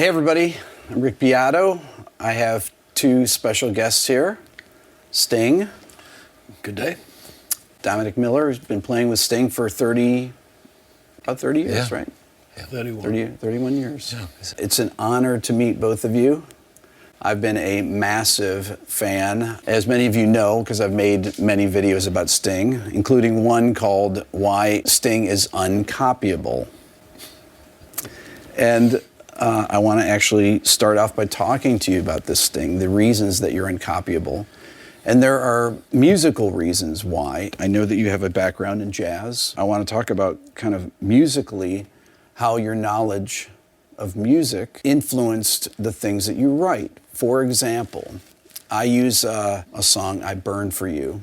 Hey everybody, I'm Rick Beato. I have two special guests here. Sting. Good day. Dominic Miller has been playing with Sting for about 30 years, right? Yeah, 31. 31 years. Yeah. It's an honor to meet both of you. I've been a massive fan, as many of you know, because I've made many videos about Sting, including one called Why Sting is Uncopyable. And I want to actually start off by talking to you about this Sting, the reasons that you're uncopyable. And there are musical reasons why. I know that you have a background in jazz. I want to talk about kind of musically how your knowledge of music influenced the things that you write. For example, I use a song, I Burn For You,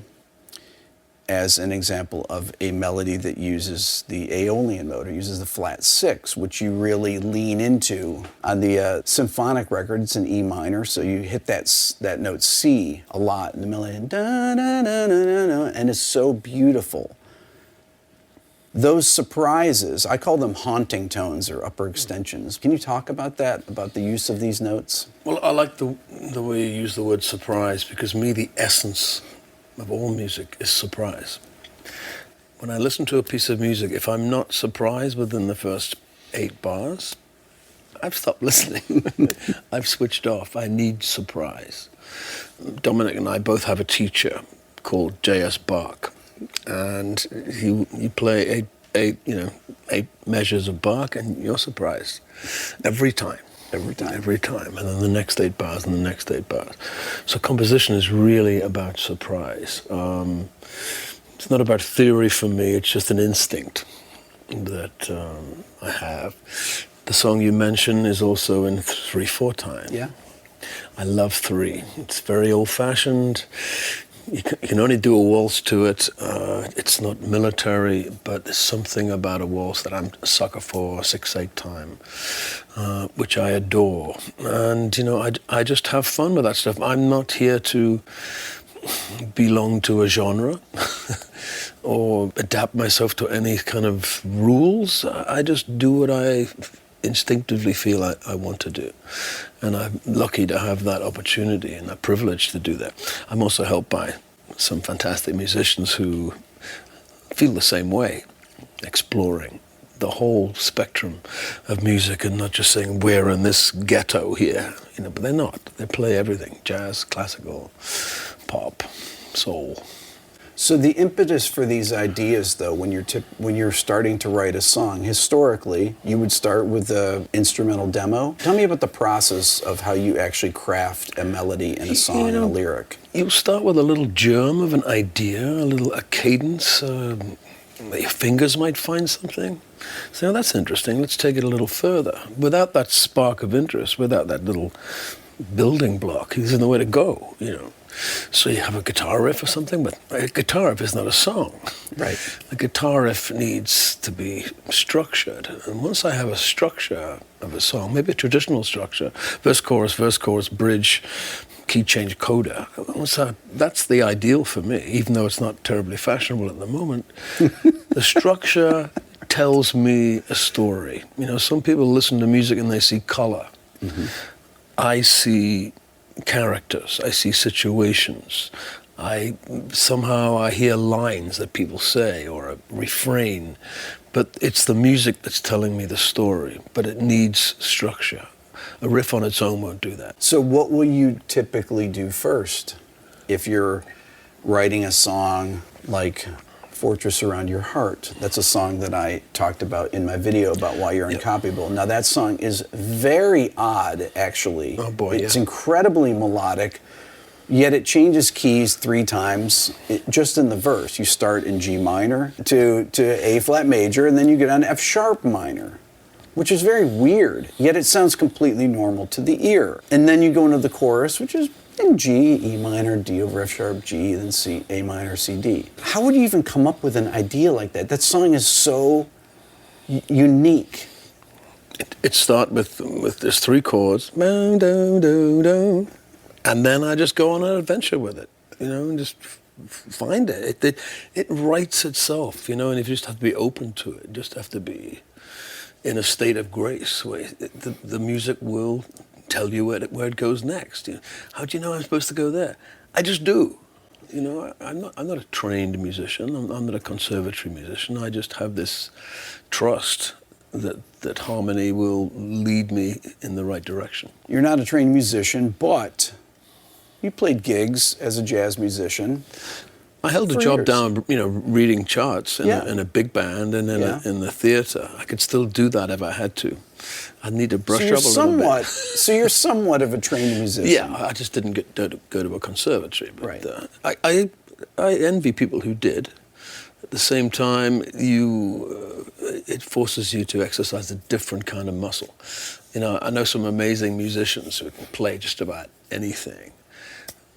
as an example of a melody that uses the Aeolian mode, uses the flat six, which you really lean into. On the symphonic record, it's in E minor, so you hit that note C a lot in the melody, da, da, da, da, da, da, and it's so beautiful. Those surprises, I call them haunting tones or upper extensions. Can you talk about that, about the use of these notes? Well, I like the way you use the word surprise, because me, the essence of all music is surprise. When I listen to a piece of music, if I'm not surprised within the first 8 bars, I've stopped listening. I've switched off. I need surprise. Dominic and I both have a teacher called J.S. Bach, and you play 8 measures of Bach, and you're surprised every time. And then the next 8 bars, and the next 8 bars. So composition is really about surprise. It's not about theory for me, it's just an instinct that I have. The song you mentioned is also in 3/4 time. Yeah. I love 3. It's very old-fashioned. You can only do a waltz to it. It's not military, but there's something about a waltz that I'm a sucker for, 6/8 time, which I adore. And, I just have fun with that stuff. I'm not here to belong to a genre or adapt myself to any kind of rules. I just do what I instinctively feel I want to do. And I'm lucky to have that opportunity and that privilege to do that. I'm also helped by some fantastic musicians who feel the same way, exploring the whole spectrum of music and not just saying, we're in this ghetto here, but they're not. They play everything, jazz, classical, pop, soul. So the impetus for these ideas, though, when you're starting to write a song, historically, you would start with the instrumental demo. Tell me about the process of how you actually craft a melody and a song and a lyric. You start with a little germ of an idea, a cadence. Your fingers might find something. So that's interesting. Let's take it a little further. Without that spark of interest, without that little building block, there's nowhere to go, So you have a guitar riff or something, but a guitar riff is not a song. Right. A guitar riff needs to be structured. And once I have a structure of a song, maybe a traditional structure, verse, chorus, bridge, key change, coda, that's the ideal for me, even though it's not terribly fashionable at the moment. The structure tells me a story. Some people listen to music and they see color. Mm-hmm. I see characters, I see situations, I hear lines that people say or a refrain, but it's the music that's telling me the story, but it needs structure. A riff on its own won't do that. So what will you typically do first if you're writing a song like Fortress Around Your Heart? That's a song that I talked about in my video about why you're uncopyable. Now that song is very odd, actually. Oh boy, it's incredibly melodic, yet it changes keys 3 times just in the verse. You start in G minor to A flat major, and then you get on F sharp minor, which is very weird, yet it sounds completely normal to the ear. And then you go into the chorus, which is in G, E minor, D over F sharp, G, then C, A minor, C, D. How would you even come up with an idea like that? That song is so unique. It starts with there's 3 chords, and then I just go on an adventure with it, and just find it. It writes itself, and you just have to be open to it. You just have to be in a state of grace where the music will tell you where it goes next. You know, how do you know I'm supposed to go there? I just do. You know, I'm not a trained musician. I'm not a conservatory musician. I just have this trust that harmony will lead me in the right direction. You're not a trained musician, but you played gigs as a jazz musician. I held a for job years. down, you know, reading charts Yeah. in a big band and in the theater. I could still do that if I had to. I'd need to brush up a little bit. So you're somewhat of a trained musician. Yeah, I just didn't go to a conservatory. But, Right. I envy people who did. At the same time, it forces you to exercise a different kind of muscle. You know, I know some amazing musicians who can play just about anything,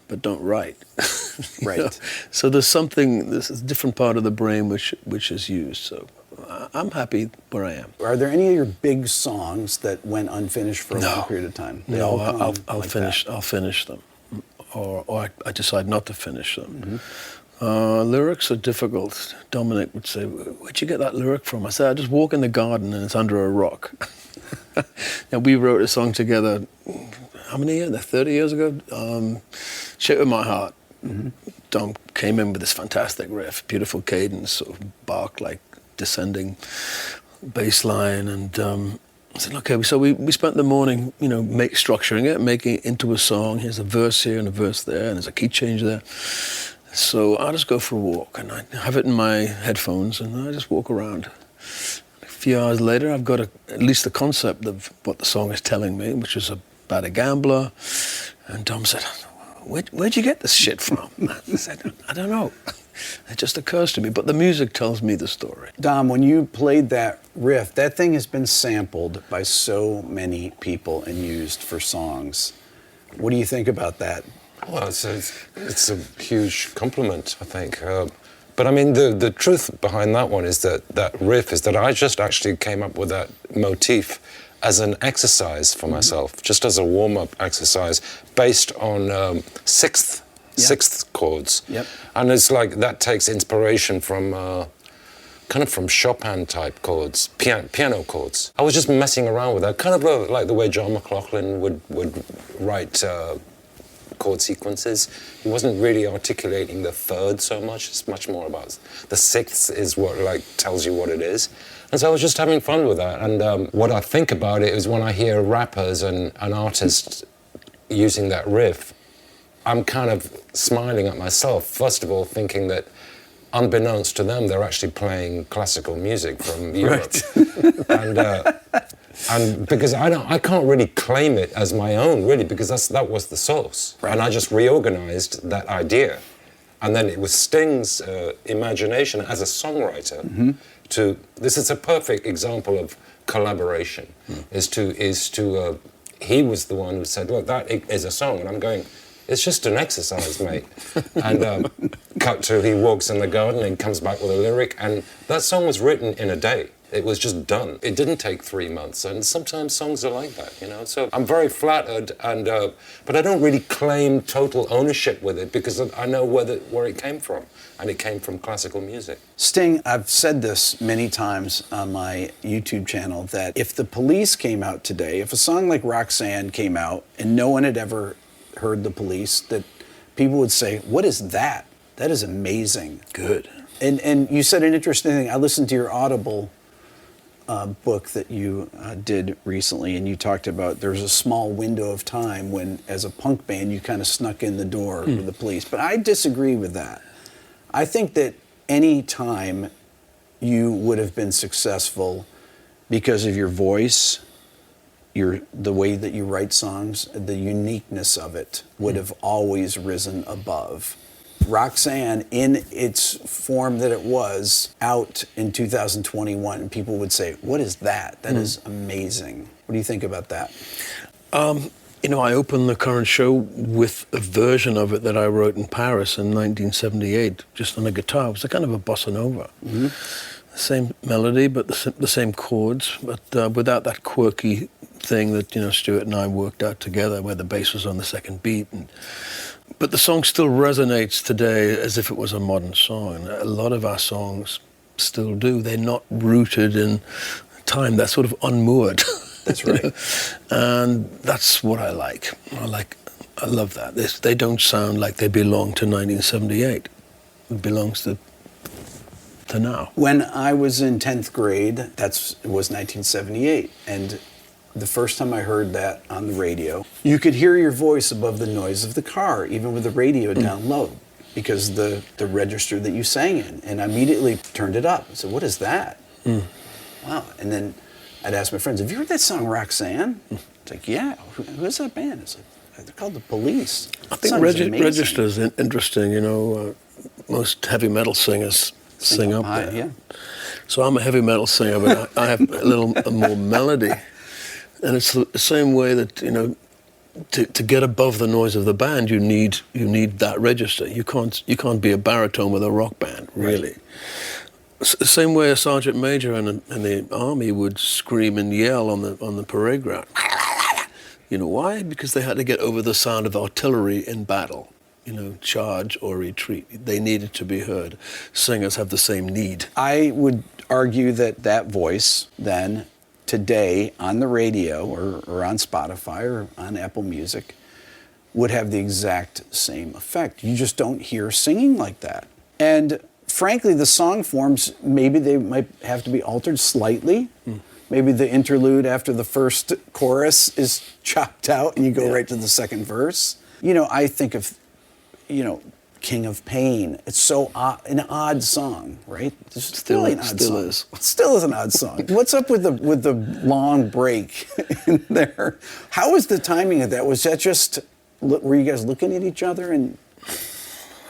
but don't write. Right. know? So there's a different part of the brain which is used. So I'm happy where I am. Are there any of your big songs that went unfinished for a long period of time? They all come I'll like finish. that? I'll finish them, or I decide not to finish them. Mm-hmm. Lyrics are difficult. Dominic would say, "Where'd you get that lyric from?" I said, "I just walk in the garden and it's under a rock." Now we wrote a song together. How many years? 30 years ago. "Shape of My Heart." Mm-hmm. Dom came in with this fantastic riff, beautiful cadence, sort of Bach-like descending bass line, and I said, okay, so we spent the morning, you know, structuring it, making it into a song. Here's a verse here and a verse there, and there's a key change there. So I just go for a walk, and I have it in my headphones, and I just walk around. A few hours later, I've got at least the concept of what the song is telling me, which is about a gambler. And Dom said, where'd you get this shit from? I said, I don't know. It just occurs to me, but the music tells me the story. Dom, when you played that riff, that thing has been sampled by so many people and used for songs. What do you think about that? Well, it's a huge compliment, I think. But I mean, the truth behind that one is that riff is that I just actually came up with that motif as an exercise for myself, just as a warm-up exercise based on sixth chords. Yep. And it's like that takes inspiration from kind of from Chopin type chords, piano chords. I was just messing around with that, kind of like the way John McLaughlin would write chord sequences. He wasn't really articulating the third so much. It's much more about the sixth is what like tells you what it is. And so I was just having fun with that. And what I think about it is when I hear rappers and artists using that riff, I'm kind of smiling at myself, first of all, thinking that unbeknownst to them, they're actually playing classical music from Europe. Right. And because I can't really claim it as my own, really, because that was the source. Right. And I just reorganized that idea. And then it was Sting's imagination as a songwriter this is a perfect example of collaboration, he was the one who said, look, that is a song. And I'm going, it's just an exercise, mate. And cut to he walks in the garden and comes back with a lyric. And that song was written in a day. It was just done. It didn't take 3 months. And sometimes songs are like that, you know. So I'm very flattered, but I don't really claim total ownership with it because I know where it came from. And it came from classical music. Sting, I've said this many times on my YouTube channel, that if the Police came out today, if a song like Roxanne came out and no one had ever heard the Police, that people would say, what is that? That is amazing. Good. And you said an interesting thing. I listened to your Audible book that you did recently, and you talked about there's a small window of time when, as a punk band, you kind of snuck in the door with the Police. But I disagree with that. I think that any time you would have been successful because of your voice, the way that you write songs, the uniqueness of it would have always risen above. Roxanne, in its form that it was, out in 2021, people would say, what is that? That is amazing. What do you think about that? You know, I opened the current show with a version of it that I wrote in Paris in 1978, just on a guitar. It was a kind of a bossa nova. Mm-hmm. Same melody, but the same chords, but without that quirky thing that, you know, Stuart and I worked out together, where the bass was on the second beat. But the song still resonates today as if it was a modern song. And a lot of our songs still do. They're not rooted in time, they're sort of unmoored. That's right. And that's what I like. I love that. They don't sound like they belong to 1978. It belongs to now. When I was in 10th grade, it was 1978, and the first time I heard that on the radio, you could hear your voice above the noise of the car, even with the radio down low, because the register that you sang in. And I immediately turned it up. I said, what is that? Wow. And then I'd ask my friends, have you heard that song Roxanne? It's like, yeah. Who is that band? It's like, they're called The Police. I think register's interesting. You know, most heavy metal singers sing up high, there. yeah. So I'm a heavy metal singer, but I have a little more melody. And it's the same way that, you know, to get above the noise of the band, you need that register. You can't be a baritone with a rock band, really. Right. The same way a sergeant major in the army would scream and yell on the parade ground. You know why? Because they had to get over the sound of artillery in battle. You know, charge or retreat. They needed to be heard. Singers have the same need. I would argue that voice then, today, on the radio or on Spotify or on Apple Music, would have the exact same effect. You just don't hear singing like that. And frankly, the song forms, maybe they might have to be altered slightly. Maybe the interlude after the first chorus is chopped out and you go right to the second verse. You know, I think of, you know, King of Pain. It's so an odd song, right? It's still an odd song. Is. It still is an odd song. What's up with the long break in there? How was the timing of that? Was that just, were you guys looking at each other and?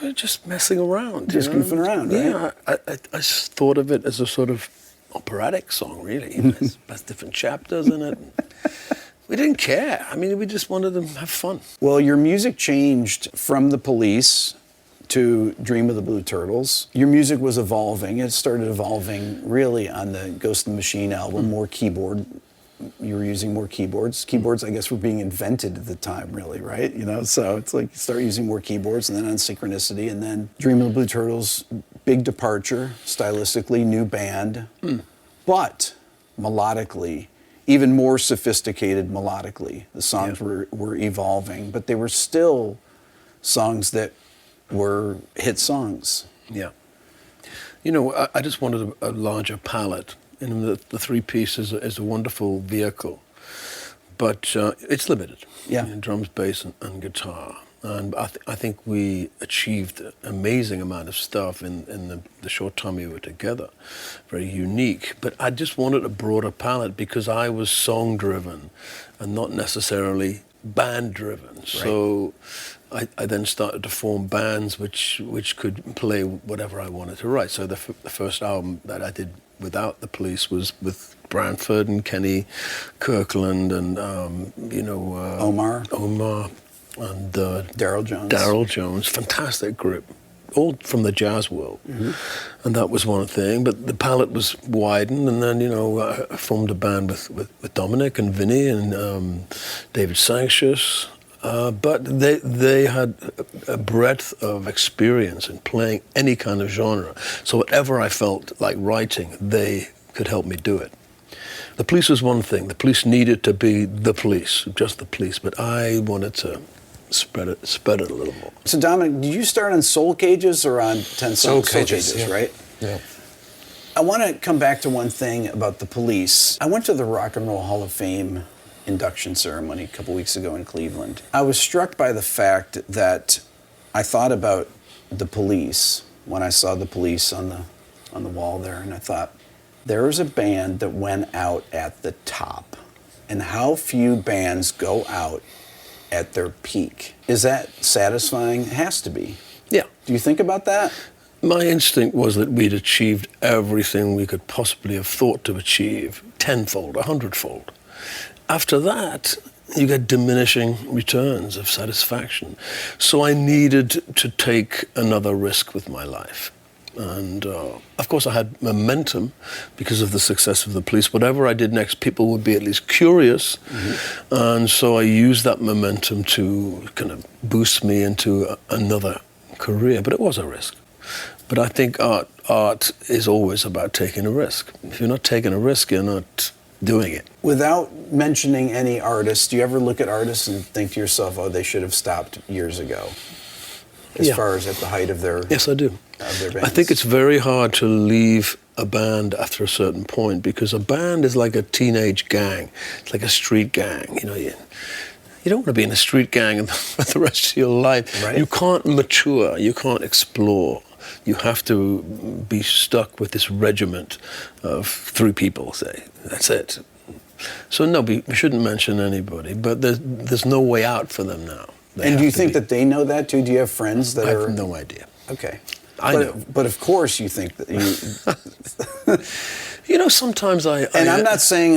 We're just messing around. Just goofing around, right? Yeah, I just thought of it as a sort of operatic song, really. There's different chapters in it. We didn't care. I mean, we just wanted to have fun. Well, your music changed from The Police to Dream of the Blue Turtles. Your music was evolving. It started evolving really on the Ghost in the Machine album, more keyboard. You were using more keyboards. Keyboards, I guess, were being invented at the time, really, right? You know, so it's like you start using more keyboards, and then on Synchronicity, and then Dream of the Blue Turtles, big departure, stylistically, new band, but melodically, even more sophisticated melodically. The songs were evolving, but they were still songs that were hit songs. Yeah. You know, I just wanted a larger palette. And the three-piece is a wonderful vehicle, but it's limited. Yeah. In drums, bass, and guitar. And I think we achieved an amazing amount of stuff in the short time we were together. Very unique. But I just wanted a broader palette because I was song-driven and not necessarily band-driven. Right. So I then started to form bands which could play whatever I wanted to write. So the first album that I did without the Police was with Branford and Kenny Kirkland and Omar and Darryl Jones, fantastic group, all from the jazz world. And that was one thing, but the palette was widened, and then I formed a band with Dominic and Vinny and David Sanchez. But they had a breadth of experience in playing any kind of genre. So whatever I felt like writing, they could help me do it. The Police was one thing. The Police needed to be the Police, just the Police. But I wanted to spread it a little more. So Dominic, did you start on Soul Cages or on 10 Soul Cages, yeah. Right? Yeah. I want to come back to one thing about the Police. I went to the Rock and Roll Hall of Fame induction ceremony a couple weeks ago in Cleveland. I was struck by the fact that I thought about the Police when I saw the Police on the wall there, and I thought, there is a band that went out at the top, and how few bands go out at their peak. Is that satisfying? It has to be. Yeah. Do you think about that? My instinct was that we'd achieved everything we could possibly have thought to achieve, 10-fold, 100-fold. After that, you get diminishing returns of satisfaction. So I needed to take another risk with my life. And of course I had momentum because of the success of the Police. Whatever I did next, people would be at least curious. And so I used that momentum to kind of boost me into another career. But it was a risk. But I think art is always about taking a risk. If you're not taking a risk, you're not doing it. Without mentioning any artists, do you ever look at artists and think to yourself, oh, they should have stopped years ago? As far as at the height of their... Yes, I do. Of their bands? I think it's very hard to leave a band after a certain point, because a band is like a teenage gang. It's like a street gang. You know, you don't want to be in a street gang for the rest of your life. Right. You can't mature. You can't explore. You have to be stuck with this regiment of 3 people, say. That's it. So no, we shouldn't mention anybody, but there's no way out for them now. And do you think that they know that too? Do you have friends that I are... have no idea. Okay. I know. But of course you think that you... You know, sometimes And I'm not saying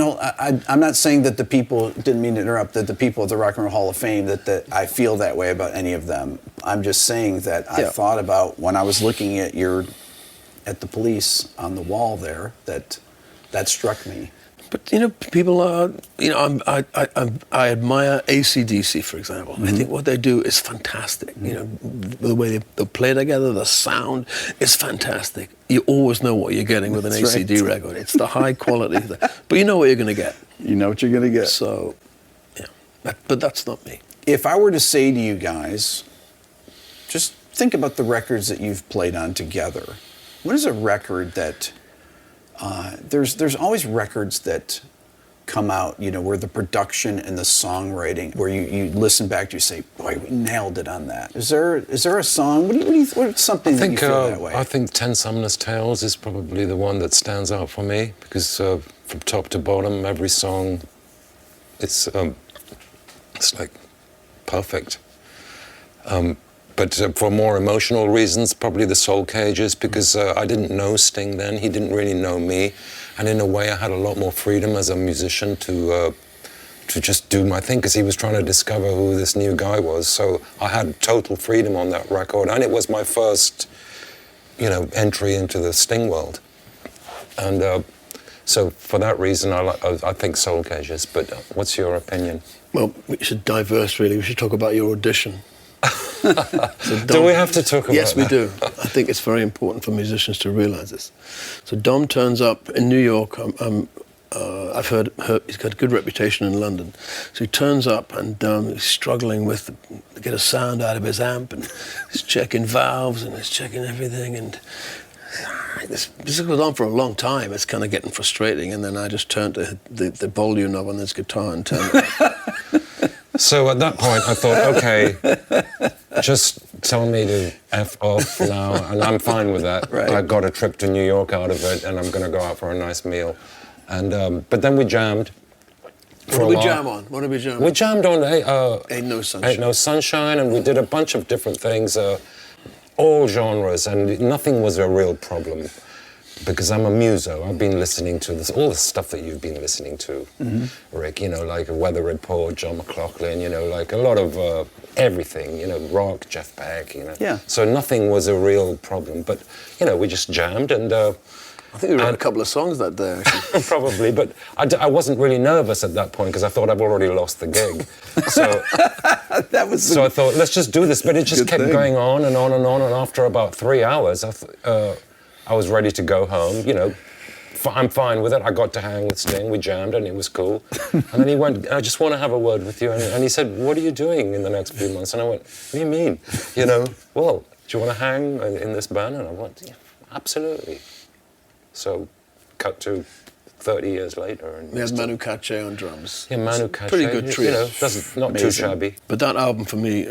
that the people, didn't mean to interrupt, that the people at the Rock and Roll Hall of Fame, that I feel that way about any of them. I'm just saying that I thought about, when I was looking at the police on the wall there, that struck me. But, you know, people are, you know, I admire AC/DC, for example. I think what they do is fantastic. You know, the way they play together, the sound is fantastic. You always know what you're getting with an AC/D record. It's the high quality. But you know what you're going to get. You know what you're going to get. So, yeah. But that's not me. If I were to say to you guys, just think about the records that you've played on together. What is a record that... there's always records that come out, you know, where the production and the songwriting, where you listen back to, you say, boy, we nailed it on that. Is there a song? What's something that you feel that way? I think 10 Sumner's Tales is probably the one that stands out for me, because from top to bottom, every song, it's like perfect. But for more emotional reasons, probably the Soul Cages, because I didn't know Sting then. He didn't really know me. And in a way, I had a lot more freedom as a musician to just do my thing, because he was trying to discover who this new guy was. So I had total freedom on that record. And it was my first, you know, entry into the Sting world. And so for that reason, I think Soul Cages. But what's your opinion? Well, we should diverse, really. We should talk about your audition. Do we have to talk about Yes, we that? do. I think it's very important for musicians to realize this. So Dom turns up in New York. I've heard he's got a good reputation in London. So he turns up and he's struggling to get a sound out of his amp, and he's checking valves and he's checking everything. And this goes on for a long time. It's kind of getting frustrating. And then I just turned to the volume knob on this guitar and turned it up. So at that point, I thought, okay, just tell me to F off now, and I'm fine with that. Right. I got a trip to New York out of it, and I'm going to go out for a nice meal. And but then we jammed. What did we jam on? What did we jam on? We jammed on Ain't No Sunshine. Ain't No Sunshine, and we did a bunch of different things, all genres, and nothing was a real problem. Because I'm a muso, I've been listening to all the stuff that you've been listening to, Rick, you know, like a Weather Report, John McLaughlin, you know, like a lot of everything, you know, rock, Jeff Beck, you know. Yeah. So nothing was a real problem, but, you know, we just jammed and... I think we wrote a couple of songs that day, actually. Probably, but I wasn't really nervous at that point because I thought I've already lost the gig. So, so I thought, let's just do this, but it just kept going on and on and on, and after about 3 hours, I was ready to go home, you know. I'm fine with it. I got to hang with Sting. We jammed and it was cool. And then he went, I just want to have a word with you. And he said, what are you doing in the next few months? And I went, what do you mean? You know, well, do you want to hang in this band? And I went, yeah, absolutely. So cut to 30 years later. And we had Manu Katché on drums. Yeah, Manu Katché. Pretty good trio. You know, not too shabby. But that album for me,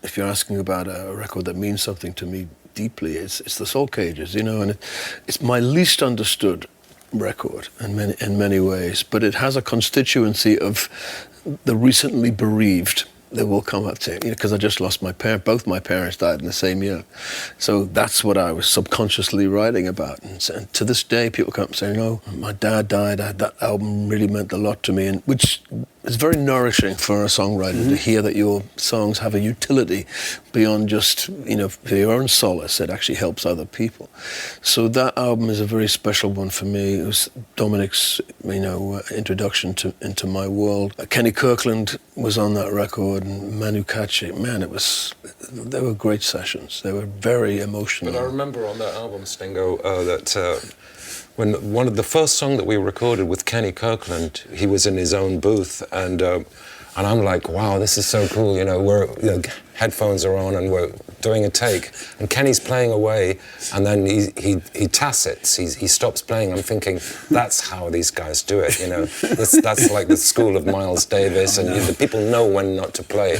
if you're asking about a record that means something to me deeply, it's the Soul Cages, you know, and it's my least understood record in many ways, but it has a constituency of the recently bereaved. They will come up to, you know, because I just lost my parent. Both my parents died in the same year, so that's what I was subconsciously writing about. And to this day, people come up saying, "Oh, my dad died. That album really meant a lot to me," and which it's very nourishing for a songwriter to hear that your songs have a utility beyond just, for your own solace. It actually helps other people. So that album is a very special one for me. It was Dominic's, introduction into my world. Kenny Kirkland was on that record, and Manu Katché. Man, they were great sessions. They were very emotional. But I remember on that album, Stingo, that when one of the first song that we recorded with Kenny Kirkland, he was in his own booth, and I'm like, wow, this is so cool. Headphones are on and we're doing a take, and Kenny's playing away, and then he tacits. He stops playing. I'm thinking, that's how these guys do it. That's like the school of Miles Davis, and the people know when not to play.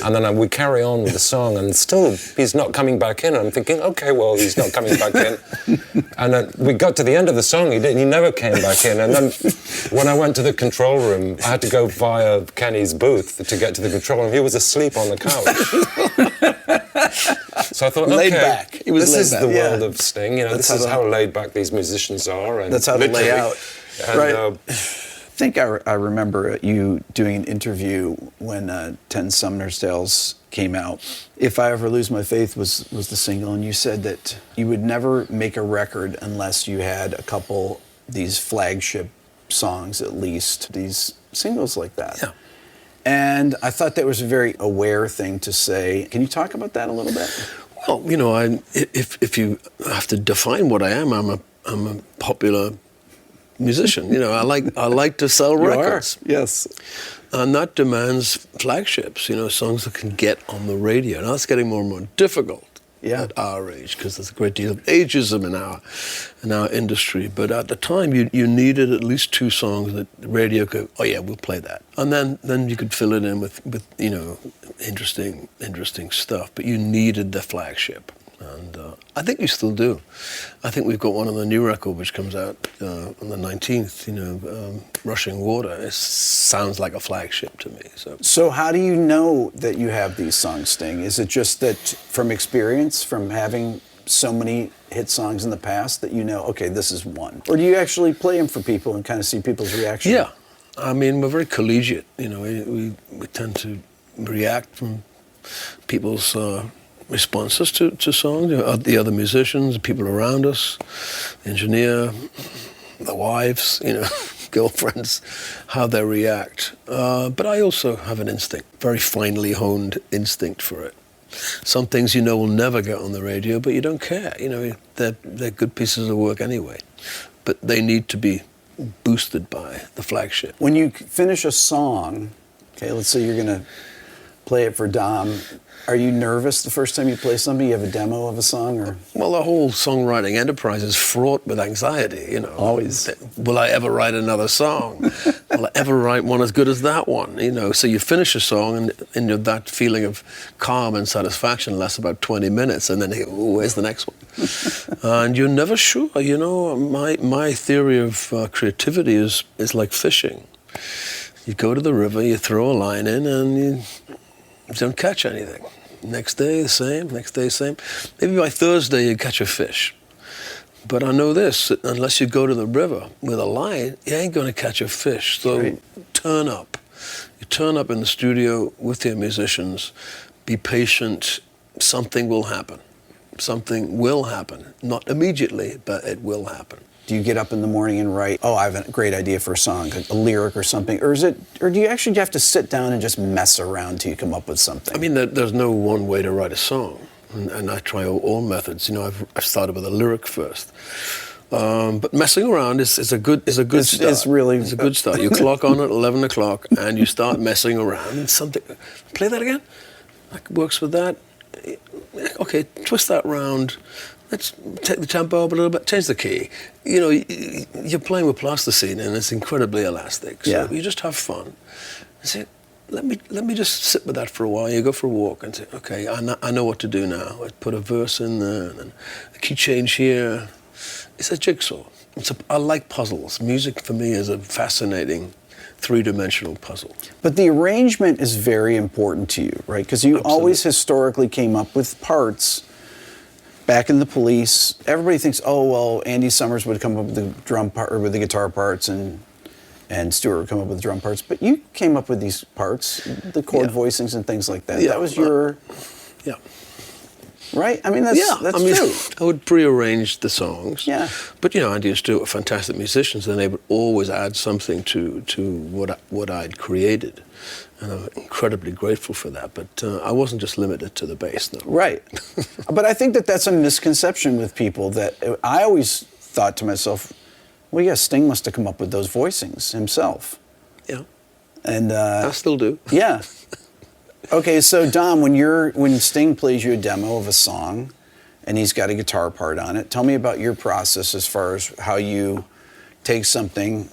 And then we carry on with the song, and still he's not coming back in. And I'm thinking, okay, well, he's not coming back in. And then we got to the end of the song. He never came back in. And then when I went to the control room, I had to go via Kenny's booth to get to the control room. He was asleep on the couch. So I thought, laid okay, back. This is the world of Sting. This is how laid back these musicians are. And that's how they lay out. And, right. I think I remember you doing an interview when 10 Sumner's Tales came out. If I Ever Lose My Faith was the single, and you said that you would never make a record unless you had a couple these flagship songs, at least these singles like that. Yeah. And I thought that was a very aware thing to say. Can you talk about that a little bit? Well, if you have to define what I am, I'm a popular musician. I like to sell records. Yes. And that demands flagships. Songs that can get on the radio. Now that's getting more and more difficult at our age, because there's a great deal of ageism in our industry. But at the time, you needed at least 2 songs that the radio could, oh yeah, we'll play that. And then you could fill it in with interesting stuff. But you needed the flagship. And I think you still do. I think we've got one on the new record which comes out on the 19th, Rushing Water. It sounds like a flagship to me. So how do you know that you have these songs, Sting? Is it just that from experience, from having so many hit songs in the past, that okay, this is one? Or do you actually play them for people and kind of see people's reaction? Yeah. I mean, we're very collegiate. We tend to react from people's responses to songs, the other musicians, the people around us, the engineer, the wives, girlfriends, how they react. But I also have an instinct, very finely honed instinct for it. Some things will never get on the radio, but you don't care. They're good pieces of work anyway. But they need to be boosted by the flagship. When you finish a song, okay, let's say you're going to play it for Dom, are you nervous the first time you play something? You have a demo of a song? Or? Well, the whole songwriting enterprise is fraught with anxiety, Always. Will I ever write another song? Will I ever write one as good as that one? So you finish a song and that feeling of calm and satisfaction lasts about 20 minutes, and then where's the next one? And you're never sure. My theory of creativity is like fishing. You go to the river, you throw a line in, and you don't catch anything. Next day, the same. Next day, same. Maybe by Thursday, you catch a fish. But I know this, unless you go to the river with a line, you ain't going to catch a fish. So turn up. You turn up in the studio with your musicians. Be patient. Something will happen. Something will happen. Not immediately, but it will happen. Do you get up in the morning and write, oh, I have a great idea for a song, a lyric or something? Or do you actually have to sit down and just mess around till you come up with something? I mean, there's no one way to write a song. And I try all methods. I've started with a lyric first. But messing around is a good start. It's a good start. You clock on at 11 o'clock and you start messing around. And something, play that again? That works with that. Okay, twist that round. Let's take the tempo up a little bit, change the key. You're playing with plasticine and it's incredibly elastic. So you just have fun. And say, let me just sit with that for a while. You go for a walk and say, okay, I know what to do now. I put a verse in there and then a key change here. It's a jigsaw. I like puzzles. Music for me is a fascinating three-dimensional puzzle. But the arrangement is very important to you, right? Because you always historically came up with parts. Back in the Police, everybody thinks, oh, well, Andy Summers would come up with the drum part or with the guitar parts, and and Stuart would come up with drum parts. But you came up with these parts, the chord voicings and things like that. Yeah, that was your... Yeah. Right? I mean, that's true. I would prearrange the songs. Yeah. But, Andy and Stuart were fantastic musicians, and they would always add something to what I'd created. And I'm incredibly grateful for that. But I wasn't just limited to the bass, no. Right. But I think that's a misconception with people, that I always thought to myself, well, yeah, Sting must have come up with those voicings himself. Yeah. And I still do. Yeah. Okay, so Dom, when Sting plays you a demo of a song and he's got a guitar part on it, tell me about your process as far as how you take something.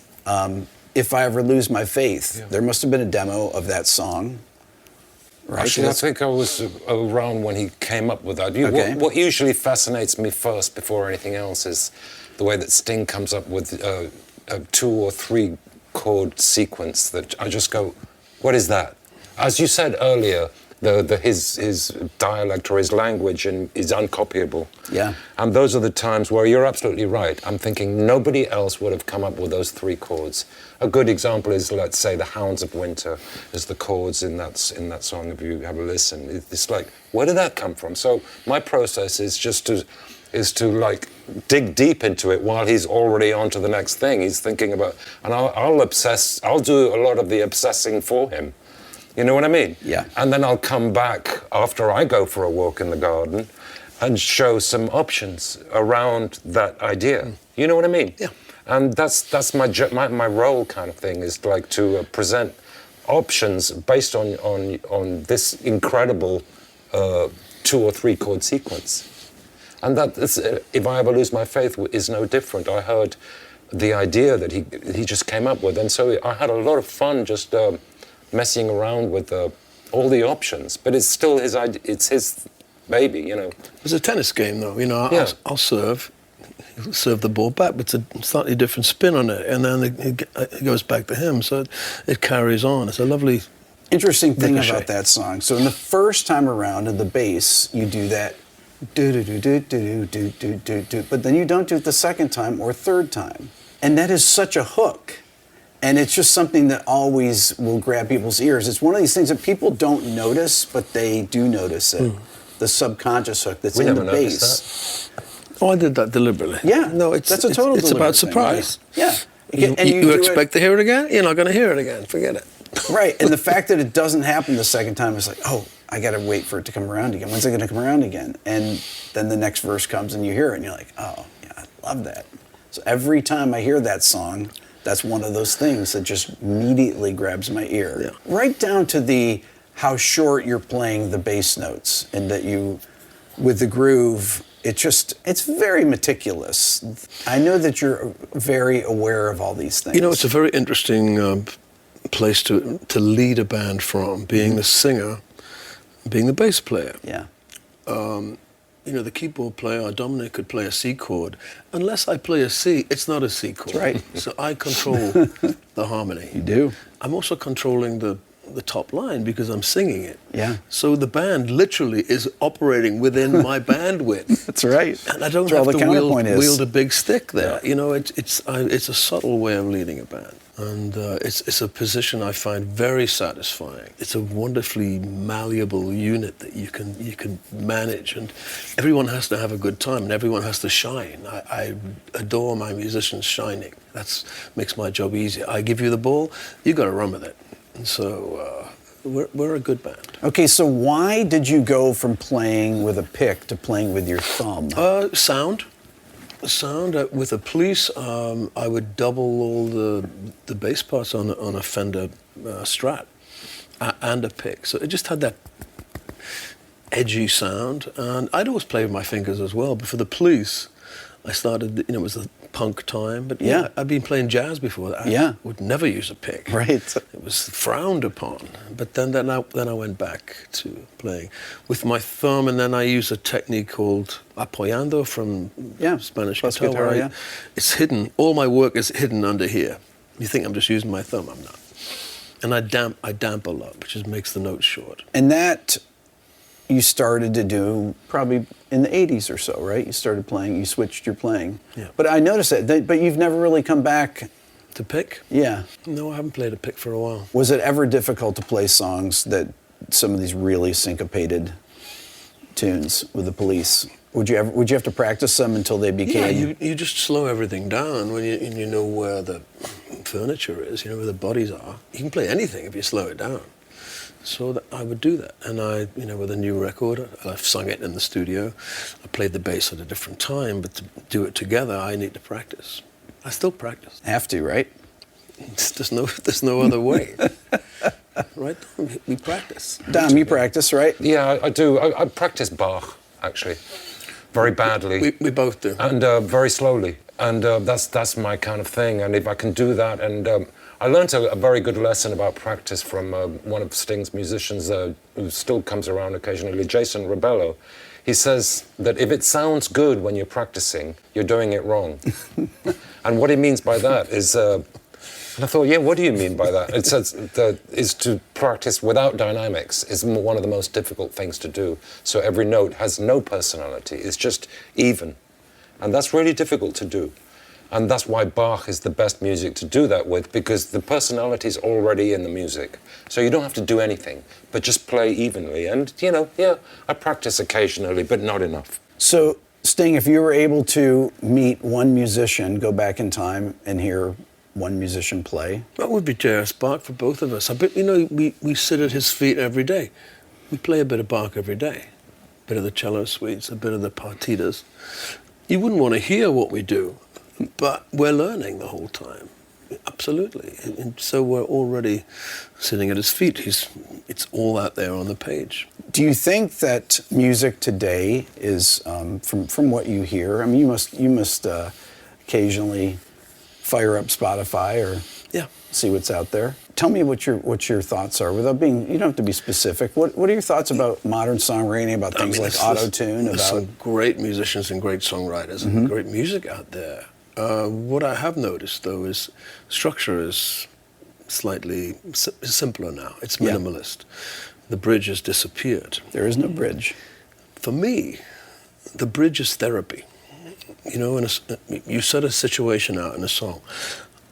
If I Ever Lose My Faith, there must have been a demo of that song, right? Actually, I think I was around when he came up with that. Okay. What usually fascinates me first, before anything else, is the way that Sting comes up with a 2 or 3 chord sequence that I just go, what is that? As you said earlier, his dialect or his language is uncopyable. Yeah. And those are the times where you're absolutely right. I'm thinking nobody else would have come up with those 3 chords. A good example is, let's say, The Hounds of Winter is the chords in that song, if you have a listen. It's like, where did that come from? So my process is just to like dig deep into it while he's already on to the next thing. He's thinking about, and I'll do a lot of the obsessing for him. You know what I mean? Yeah. And then I'll come back after I go for a walk in the garden and show some options around that idea. You know what I mean? Yeah. And that's my role kind of thing, is like to present options based on this incredible 2 or 3 chord sequence. And that is, If I Ever Lose My Faith is no different. I heard the idea that he just came up with, and so I had a lot of fun just messing around with all the options. But it's still his idea. It's his baby, It's a tennis game, though. Yeah. I'll serve. He'll serve the ball back, but it's a slightly different spin on it, and then it goes back to him, so it carries on. It's a lovely... Interesting thing ricochet about that song. So in the first time around in the bass, you do that do-do-do-do-do-do-do-do-do, but then you don't do it the second time or third time. And that is such a hook. And it's just something that always will grab people's ears. It's one of these things that people don't notice, but they do notice it. The subconscious hook that's in the bass. Oh, I did that deliberately. Yeah. No, that's a total it's about deliberate thing, surprise. right? Yeah. And you expect to hear it again? You're not going to hear it again. Forget it. Right. And the fact that it doesn't happen the second time is like, oh, I got to wait for it to come around again. When's it going to come around again? And then the next verse comes and you hear it and you're like, oh, yeah, I love that. So every time I hear that song, that's one of those things that just immediately grabs my ear. Yeah. Right down to how short you're playing the bass notes, and that with the groove, it's very meticulous. I know that you're very aware of all these things. It's a very interesting place to lead a band from, being the singer, being the bass player. Yeah. The keyboard player, Dominic, could play a C chord. Unless I play a C, it's not a C chord. That's right. So I control the harmony. You do. I'm also controlling the top line because I'm singing it. Yeah. So the band literally is operating within my bandwidth. That's right. And I don't That's have where all the to wield a big stick there. Yeah. It's a subtle way of leading a band. And it's a position I find very satisfying. It's a wonderfully malleable unit that you can manage, and everyone has to have a good time, and everyone has to shine. I adore my musicians shining. That makes my job easier. I give you the ball, you got to run with it. And so we're a good band. Okay, so why did you go from playing with a pick to playing with your thumb? Sound. With the Police, I would double all the bass parts on a Fender Strat and a pick. So it just had that edgy sound. And I'd always play with my fingers as well. But for the Police, I started, it was a punk time. But yeah, I'd been playing jazz before. I would never use a pick. Right. It was frowned upon. But then I went back to playing with my thumb, and then I use a technique called apoyando from Spanish guitar. It's hidden. All my work is hidden under here. You think I'm just using my thumb? I'm not. And I damp a lot, which just makes the notes short. And that you started to do probably in the 80s or so, right? You started playing, you switched your playing. Yeah. But I noticed that, but you've never really come back To pick? Yeah. No, I haven't played a pick for a while. Was it ever difficult to play songs that some of these really syncopated tunes with the Police? Would you have to practice them until they became? Yeah, you just slow everything down when you know where the furniture is, you know where the bodies are. You can play anything if you slow it down. So I would do that, and with a new record, I've sung it in the studio. I played the bass at a different time, but to do it together, I need to practice. I still practice. Have to, right? There's no other way. Right? We practice. Dom, you practice, right? Yeah, I do. I practice Bach, actually, very badly. We both do. And very slowly. And that's my kind of thing. And if I can do that, and I learned a very good lesson about practice from one of Sting's musicians who still comes around occasionally, Jason Rebello. He says that if it sounds good when you're practicing, you're doing it wrong. And what he means by that is, and I thought, yeah, what do you mean by that? It says that is to practice without dynamics is one of the most difficult things to do. So every note has no personality, it's just even. And that's really difficult to do. And that's why Bach is the best music to do that with, because the personality is already in the music. So you don't have to do anything, but just play evenly. And, yeah, I practice occasionally, but not enough. So, Sting, if you were able to meet one musician, go back in time and hear one musician play? That would be J.S. Bach for both of us. We sit at his feet every day. We play a bit of Bach every day. A bit of the cello suites, a bit of the partitas. You wouldn't want to hear what we do, but we're learning the whole time. Absolutely. And so we're already sitting at his feet. It's all out there on the page. Do you think that music today is, from what you hear, I mean, you must occasionally fire up Spotify or see what's out there. Tell me what your thoughts are, without being, you don't have to be specific. What are your thoughts about modern songwriting, about things like auto-tune? There's some great musicians and great songwriters and great music out there. What I have noticed, though, is structure is slightly simpler now. It's minimalist. The bridge has disappeared. There is no bridge. For me, the bridge is therapy. You set a situation out in a song.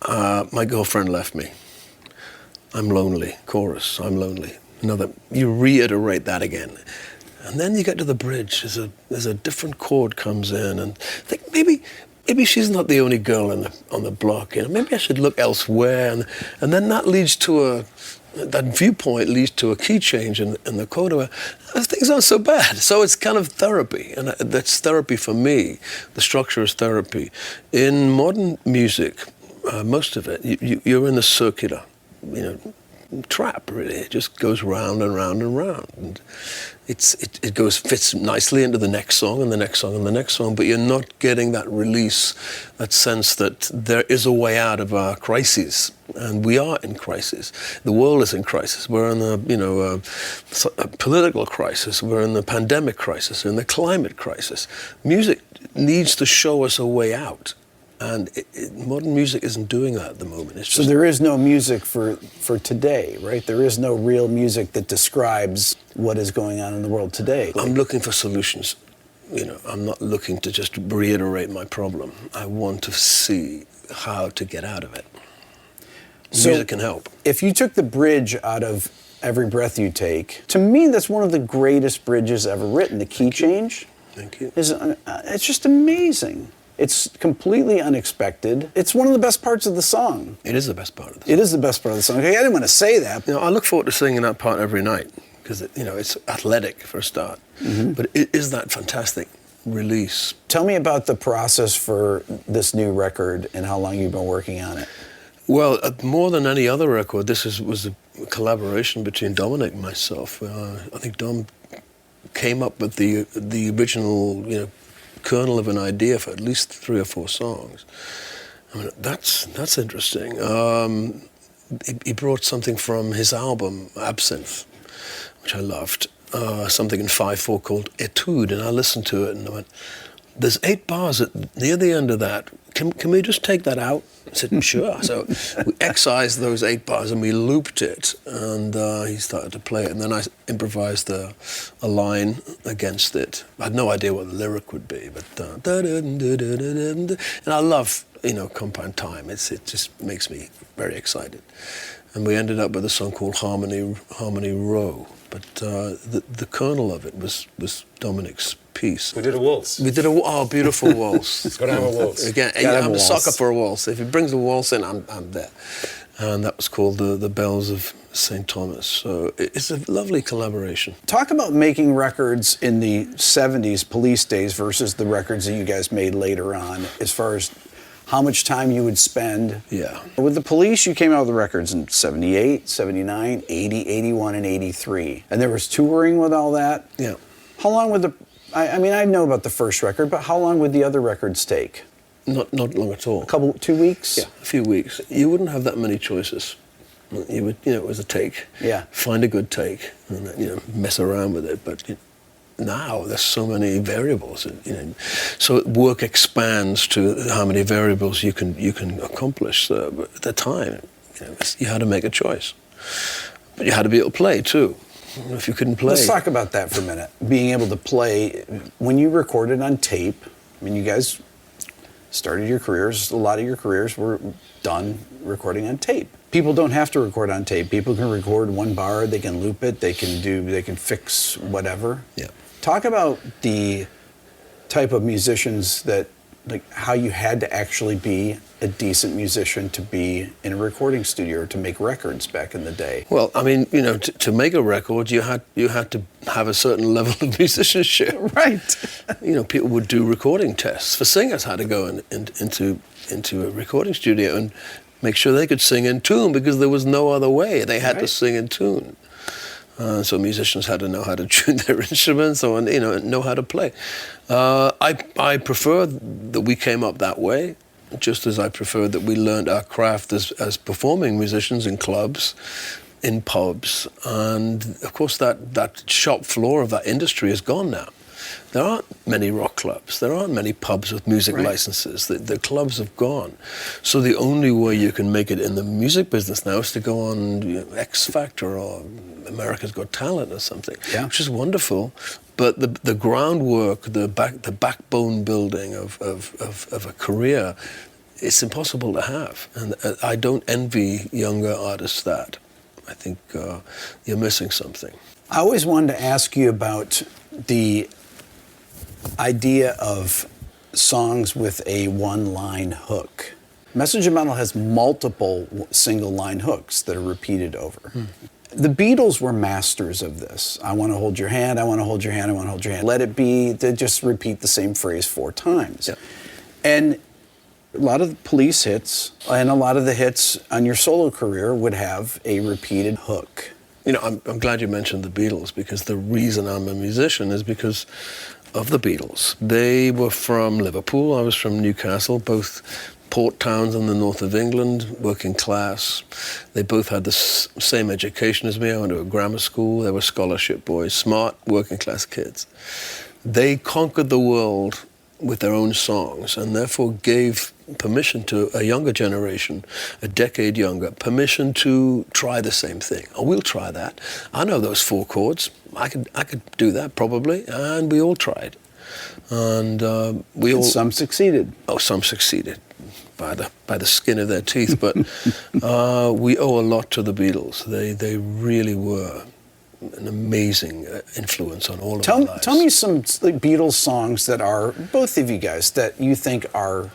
My girlfriend left me. I'm lonely. Chorus, I'm lonely. You reiterate that again. And then you get to the bridge. There's a different chord comes in, and think maybe she's not the only girl on the block. Maybe I should look elsewhere. And then that leads to that viewpoint leads to a key change in the chord where things aren't so bad. So it's kind of therapy, and that's therapy for me. The structure is therapy. In modern music, most of it, you're in the circular, trap, really. It just goes round and round and round. And it fits nicely into the next song and the next song and the next song, but you're not getting that release, that sense that there is a way out of our crises. And we are in crisis. The world is in crisis. We're in a political crisis. We're in the pandemic crisis. We're in the climate crisis. Music needs to show us a way out. And modern music isn't doing that at the moment. So there is no music for today, right? There is no real music that describes what is going on in the world today. I'm looking for solutions. I'm not looking to just reiterate my problem. I want to see how to get out of it. So music can help. If you took the bridge out of Every Breath You Take, to me that's one of the greatest bridges ever written. The key change. Thank you. It's just amazing. It's completely unexpected. It's one of the best parts of the song. It is the best part of the song. It is the best part of the song. Okay, I didn't want to say that. I look forward to singing that part every night because it's athletic for a start. Mm-hmm. But it is that fantastic release. Tell me about the process for this new record and how long you've been working on it. Well, more than any other record, this was a collaboration between Dominic and myself. I think Dom came up with the original, kernel of an idea for at least 3 or 4 songs. I mean, that's interesting. He brought something from his album Absinthe, which I loved, something in 5/4 called Etude, and I listened to it and I went, there's 8 bars near the end of that. Can we just take that out? I said, sure. So we excised those 8 bars and we looped it, and he started to play it. And then I improvised a line against it. I had no idea what the lyric would be, but and I love, compound time. It just makes me very excited. And we ended up with a song called Harmony Row. But the kernel of it was Dominic's piece. We did a waltz. We did a beautiful waltz. It's got to have a waltz. Again, I'm a sucker for a waltz. If he brings a waltz in, I'm there. And that was called the Bells of St. Thomas. So it's a lovely collaboration. Talk about making records in the 70s, Police days, versus the records that you guys made later on, as far as how much time you would spend. Yeah. With the Police, you came out with the records in 78, 79, 80, 81, and 83. And there was touring with all that. Yeah. How long would I know about the first record, but how long would the other records take? Not long at all. 2 weeks? Yeah, a few weeks. You wouldn't have that many choices. You would, it was a take. Yeah. Find a good take, and then, mess around with it. But now there's so many variables, so work expands to how many variables you can accomplish. But at the time, you had to make a choice, but you had to be able to play too. If you couldn't play, Let's talk about that for a minute. Being able to play when you recorded on tape. I mean, you guys started your careers. A lot of your careers were done recording on tape. People don't have to record on tape. People can record one bar. They can loop it. They can fix whatever. Yeah. Talk about the type of musicians that, like, how you had to actually be a decent musician to be in a recording studio or to make records back in the day. Well, I mean, to make a record, you had to have a certain level of musicianship. Right. People would do recording tests. For singers, had to go into a recording studio and make sure they could sing in tune, because there was no other way. They had to sing in tune. So musicians had to know how to tune their instruments, or know how to play. I prefer that we came up that way, just as I prefer that we learned our craft as performing musicians in clubs, in pubs, and of course that shop floor of that industry is gone now. There aren't many rock clubs. There aren't many pubs with music licenses. The clubs have gone. So the only way you can make it in the music business now is to go on X Factor or America's Got Talent or something, which is wonderful. But the groundwork, the backbone building of a career, it's impossible to have. And I don't envy younger artists that. I think you're missing something. I always wanted to ask you about the idea of songs with a one-line hook. Message of Metal has multiple single-line hooks that are repeated over. The Beatles were masters of this. I want to hold your hand, I want to hold your hand, I want to hold your hand. Let it be, they just repeat the same phrase 4 times. Yeah. And a lot of the Police hits and a lot of the hits on your solo career would have a repeated hook. I'm glad you mentioned the Beatles, because the reason I'm a musician is because of the Beatles. They were from Liverpool, I was from Newcastle, both port towns in the north of England, working class. They both had the same education as me. I went to a grammar school. They were scholarship boys, smart, working class kids. They conquered the world with their own songs, and therefore gave permission to a younger generation, a decade younger, permission to try the same thing. Oh, we'll try that. I know those 4 chords. I could do that probably, and we all tried. And some succeeded. Oh, some succeeded by the skin of their teeth. But we owe a lot to the Beatles. They really were an amazing influence on all of our lives. Tell me some Beatles songs that are, both of you guys, that you think are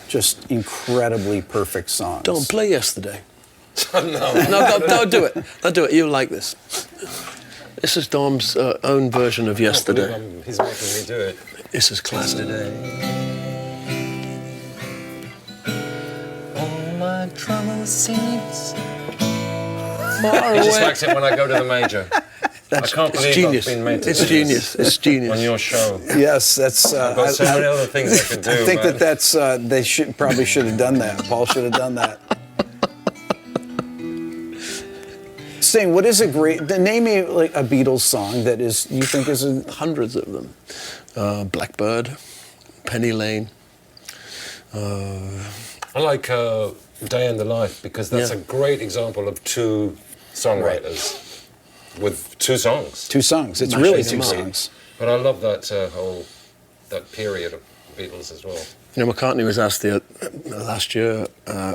just incredibly perfect songs. Don't play Yesterday. No, don't do it. Don't do it. You'll like this. This is Dom's own version of Yesterday. He's making me do it. This is classic. All my trouble seems far He away. just likes it when I go to the major. I can't believe genius. I've been made to It's do genius. this It's genius. on your show. Yes, that's. I've got so many other things I could do. I think but that's. They probably should have done that. Paul should have done that. Sting, what is a great? Name me like a Beatles song that is you think is hundreds of them. Blackbird, Penny Lane. I like Day in the Life because that's Yeah. a great example of two songwriters with two songs. Two songs. It's Mashing really them two up. songs. But I love that that period of Beatles as well. You know, McCartney was asked last year,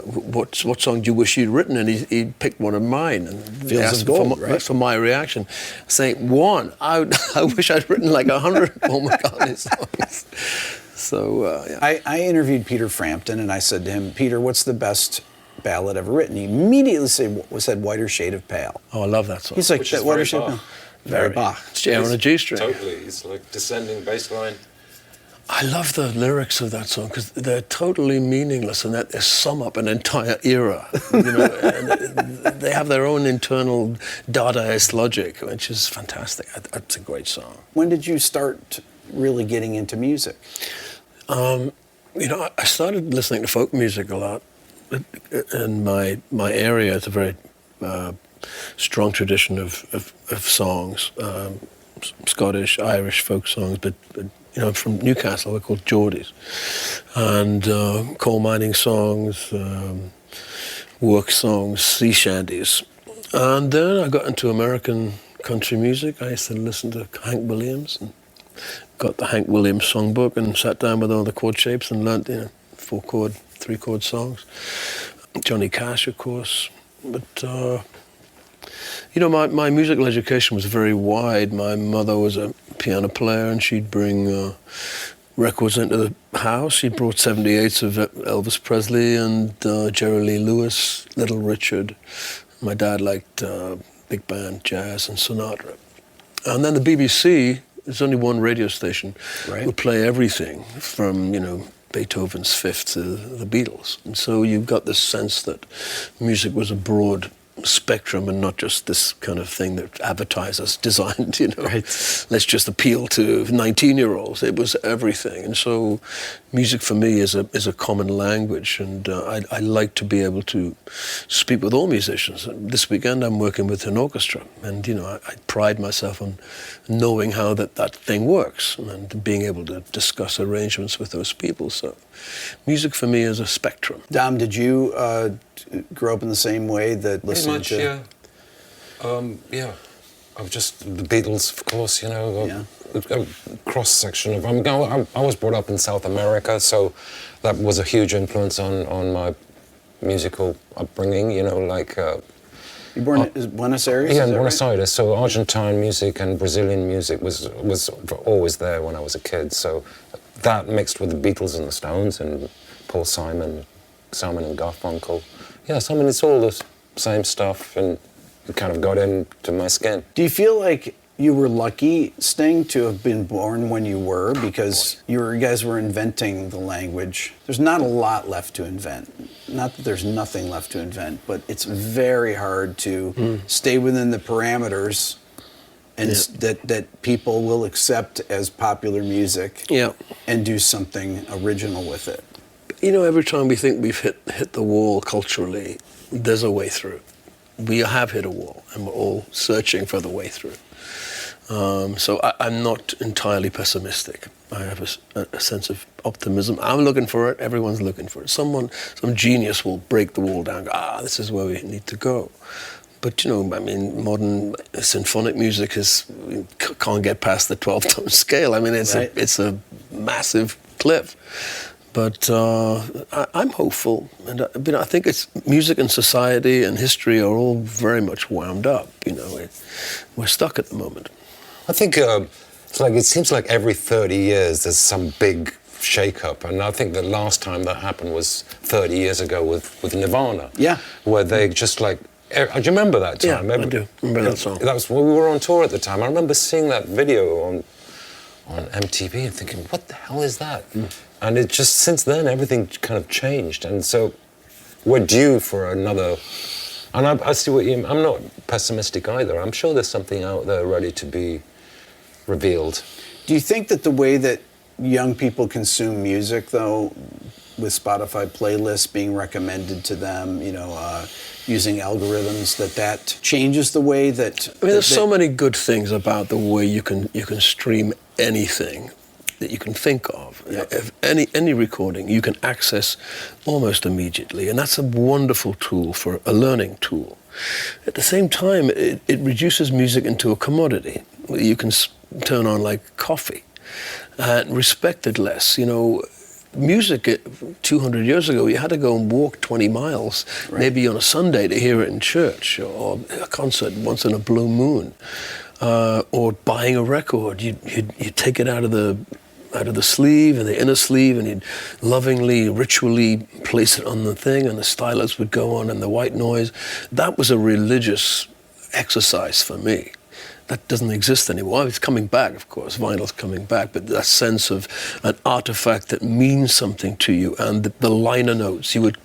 what song do you wish you'd written? And he picked one of mine. And Fields asked of Gold, for, right? for my reaction, saying, one, I wish I'd written like 100 Paul McCartney songs. So, yeah. I interviewed Peter Frampton, and I said to him, Peter, what's the best ballad ever written? He immediately said Whiter Shade of Pale. Oh, I love that song. He's like, Which that is Whiter very Shade of Bach. Pale. Very Bach. It's J on a G string. Totally. It's like descending bass line. I love the lyrics of that song because they're totally meaningless and that they sum up an entire era. You know, and they have their own internal Dadaist logic, which is fantastic. It's a great song. When did you start really getting into music? You know, I started listening to folk music a lot. In my area, it's a very strong tradition of songs, Scottish, Irish folk songs, but you know, from Newcastle, we're called Geordies, and coal mining songs, work songs, sea shanties. And then I got into American country music. I used to listen to Hank Williams and got the Hank Williams songbook and sat down with all the chord shapes and learnt, you know, 4-chord, 3-chord songs. Johnny Cash, of course. But, you know, my musical education was very wide. My mother was a piano player and she'd bring records into the house. She brought 78s of Elvis Presley and Jerry Lee Lewis, Little Richard. My dad liked big band, jazz and Sinatra. And then the BBC, there's only one radio station, would play everything from, you know, Beethoven's Fifth to the Beatles. And so you've got this sense that music was a broad spectrum and not just this kind of thing that advertisers designed, you know. Right. Let's just appeal to 19-year-olds. It was everything. And so music for me is a common language, and I like to be able to speak with all musicians. This weekend I'm working with an orchestra, and you know, I pride myself on knowing how that thing works and being able to discuss arrangements with those people. So music for me is a spectrum. Dom, did you grow up in the same way that listening Pretty much, yeah. I've just the Beatles, of course. You know, a cross section of. I was brought up in South America, so that was a huge influence on my musical upbringing. You know, like. You born in Buenos Aires? Yeah, in Buenos Aires. So Argentine music and Brazilian music was always there when I was a kid. So that mixed with the Beatles and the Stones and Paul Simon and Garfunkel. Yes, I mean, it's all the same stuff, and it kind of got into my skin. Do you feel like you were lucky, Sting, to have been born when you were? Because you guys were inventing the language. There's not a lot left to invent. Not that there's nothing left to invent, but it's very hard to stay within the parameters and that people will accept as popular music and do something original with it. You know, every time we think we've hit the wall culturally, there's a way through. We have hit a wall, and we're all searching for the way through. So I'm not entirely pessimistic. I have a sense of optimism. I'm looking for it. Everyone's looking for it. Some genius will break the wall down. This is where we need to go. But you know, I mean, modern symphonic music can't get past the 12-tone scale. I mean, it's a massive cliff. But I'm hopeful, and I think it's music and society and history are all very much wound up. You know, we're stuck at the moment. I think it seems like every 30 years there's some big shake-up, and I think the last time that happened was 30 years ago with Nirvana. Yeah. Where they just like, do you remember that time? Yeah, I do remember that song. That was when we were on tour at the time. I remember seeing that video on MTV and thinking, what the hell is that? And it just, since then, everything kind of changed. And so we're due for another, and I see what you, I'm not pessimistic either. I'm sure there's something out there ready to be revealed. Do you think that the way that young people consume music, though, with Spotify playlists being recommended to them, you know, using algorithms, that changes the way that... I mean, there's so many good things about the way you can stream anything. that you can think of. Yep. If any recording you can access almost immediately, and that's a wonderful tool for a learning tool. At the same time, it reduces music into a commodity you can turn on like coffee, and respect it less. You know, music 200 years ago, you had to go and walk 20 miles, right, maybe on a Sunday to hear it in church, or a concert once in a blue moon, or buying a record. You'd take it out of the sleeve and the inner sleeve, and you'd lovingly, ritually place it on the thing, and the stylus would go on, and the white noise. That was a religious exercise for me. That doesn't exist anymore. It's coming back, of course. Vinyl's coming back, but that sense of an artifact that means something to you, and the liner notes, you would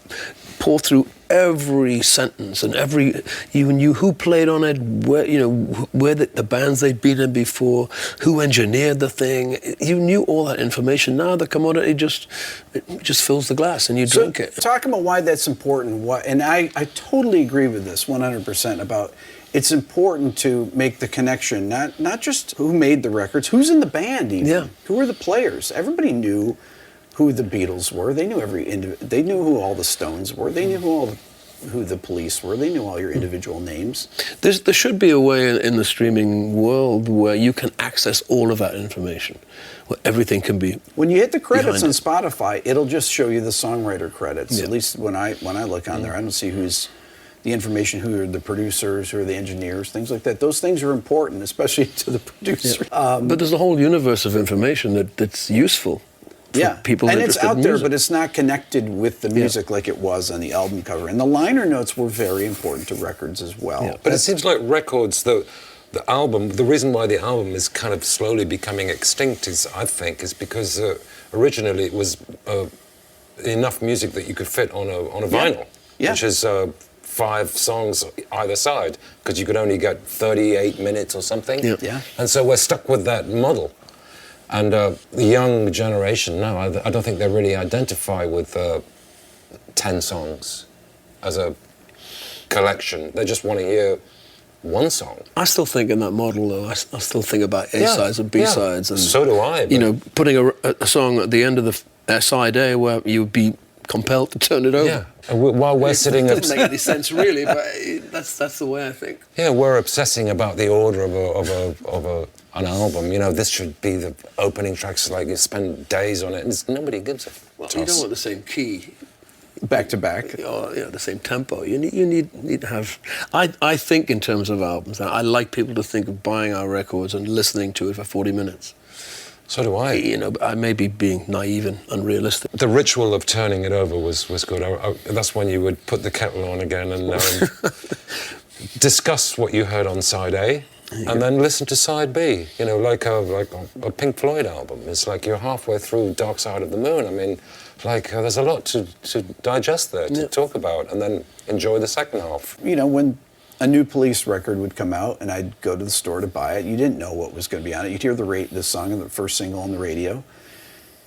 pour through every sentence, and you knew who played on it, where the bands they'd been in before, who engineered the thing. You knew all that information. Now the commodity just fills the glass, and you drink it. Talk about why that's important. And I totally agree with this 100% about. It's important to make the connection, not just who made the records, who's in the band even. Yeah. Who are the players? Everybody knew who the Beatles were. They knew they knew who all the Stones were. They knew who the Police were. They knew all your individual names. There should be a way in the streaming world where you can access all of that information, where everything can be. When you hit the credits on Spotify, it'll just show you the songwriter credits. Yeah. At least when I look on there, I don't see who's the information, who are the producers, who are the engineers, things like that. Those things are important, especially to the producer. Yeah. But there's a whole universe of information that's useful for people and interested it's out in there, music. but it's not connected with the music like it was on the album cover. And the liner notes were very important to records as well. Yeah. But it seems like records, the album, the reason why the album is kind of slowly becoming extinct is because originally it was enough music that you could fit on a vinyl, which is 5 songs either side, because you could only get 38 minutes or something. Yeah. And so we're stuck with that model. And the young generation now, I don't think they really identify with 10 songs as a collection. They just want to hear one song. I still think in that model, though. I still think about A-sides and B-sides. And, so do I. Putting a song at the end of the side A where you would be compelled to turn it over. Yeah. And while we're sitting... It doesn't make any sense, really, but that's the way I think. Yeah, we're obsessing about the order of an album. You know, this should be the opening tracks, like you spend days on it, and nobody gives a Well, you don't want the same key. Back to back. Or, the same tempo. You need to have... I think in terms of albums. I like people to think of buying our records and listening to it for 40 minutes. So do I. I may be being naive and unrealistic. The ritual of turning it over was good. That's when you would put the kettle on again and discuss what you heard on side A, and then listen to side B. Like a Pink Floyd album. It's like you're halfway through Dark Side of the Moon. I mean, there's a lot to digest there, to talk about, and then enjoy the second half. When a new Police record would come out and I'd go to the store to buy it, you didn't know what was going to be on it. You'd hear the song, the first single on the radio.